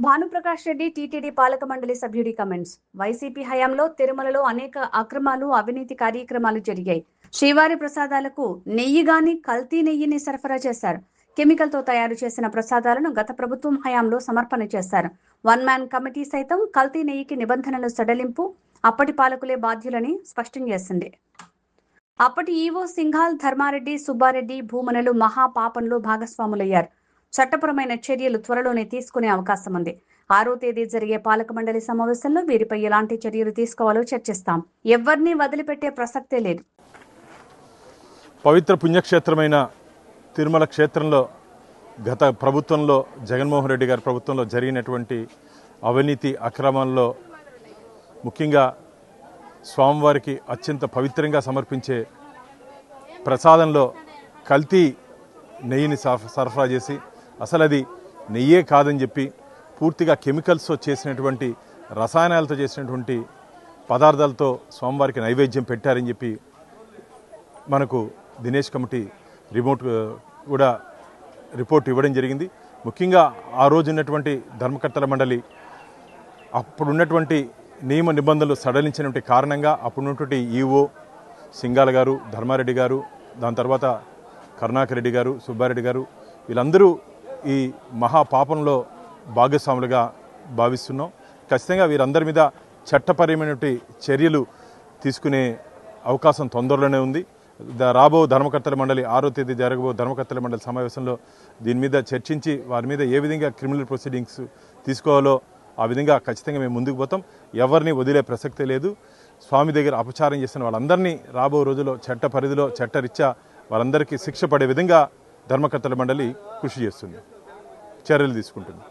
Bhanuprakash Reddy TTD పాలక మండలి సభ్యుడి comments. YCP హయాంలో తిరుమలలో అనేక అక్రమాలు, అవినీతి కార్యక్రమాలు జరిగాయి. శ్రీవారి ప్రసాదాలకు నెయ్యి గాని కల్తీ నెయ్యిని సరఫరా చేశారు. కెమికల్ తో తయారు చేసిన ప్రసాదాలను గత ప్రభుత్వం హయాంలో సమర్పణ చేశారు. వన్ మ్యాన్ కమిటీ సైతం కల్తీ నెయ్యికి నిబంధనలు సడలింపు అప్పటి పాలకులే బాధ్యులని స్పష్టం చేసింది. అప్పటి ఈవో సింఘాల్, ధర్మారెడ్డి, సుబ్బారెడ్డి భూమనులు మహాపాపంలో భాగస్వాములయ్యారు. చట్టపరమైన చర్యలు త్వరలోనే తీసుకునే అవకాశం ఉంది. 6వ తేదీ జరిగే పాలక మండలి సమావేశంలో వీరిపై ఎలాంటి చర్యలు తీసుకోవాలో చర్చిస్తాం. ఎవరిని వదిలిపెట్టే ప్రసక్తే లేదు. పవిత్ర పుణ్యక్షేత్రమైన తిరుమల క్షేత్రంలో గత ప్రభుత్వంలో జగన్మోహన్ రెడ్డి గారి ప్రభుత్వంలో జరిగినటువంటి అవినీతి అక్రమాల్లో ముఖ్యంగా స్వామివారికి అత్యంత పవిత్రంగా సమర్పించే ప్రసాదంలో కల్తీ నెయ్యిని సరఫరా చేసి అసలు అది నెయ్యే కాదని చెప్పి పూర్తిగా కెమికల్స్తో చేసినటువంటి రసాయనాలతో చేసినటువంటి పదార్థాలతో స్వామివారికి నైవేద్యం పెట్టారని చెప్పి మనకు దినేష్ కమిటీ కూడా రిపోర్ట్ ఇవ్వడం జరిగింది. ముఖ్యంగా ఆ రోజు ఉన్నటువంటి ధర్మకర్తల మండలి అప్పుడున్నటువంటి నియమ నిబంధనలు సడలించినటువంటి కారణంగా అప్పుడున్నటువంటి ఈఓ సింఘాల్ గారు, ధర్మారెడ్డి గారు, దాని తర్వాత కరుణాకర్ రెడ్డి గారు, సుబ్బారెడ్డి గారు వీళ్ళందరూ ఈ మహాపాపంలో భాగస్వాములుగా భావిస్తున్నాం. ఖచ్చితంగా వీరందరి మీద చట్టపరమైనటువంటి చర్యలు తీసుకునే అవకాశం తొందరలోనే ఉంది. రాబో ధర్మకర్తల మండలి 6వ తేదీ జరగబో ధర్మకర్తల మండలి సమావేశంలో దీని మీద చర్చించి వారి మీద ఏ విధంగా క్రిమినల్ ప్రొసీడింగ్స్ తీసుకోవాలో ఆ విధంగా ఖచ్చితంగా మేము ముందుకు పోతాం. ఎవరిని వదిలే ప్రసక్తే లేదు. స్వామి దగ్గర అపచారం చేసిన వాళ్ళందరినీ రాబో రోజుల్లో చట్ట పరిధిలో చట్టరీత్యా వాళ్ళందరికీ శిక్ష పడే విధంగా ధర్మకర్తల మండలి కృషి చేస్తుంది, చర్యలు తీసుకుంటుంది.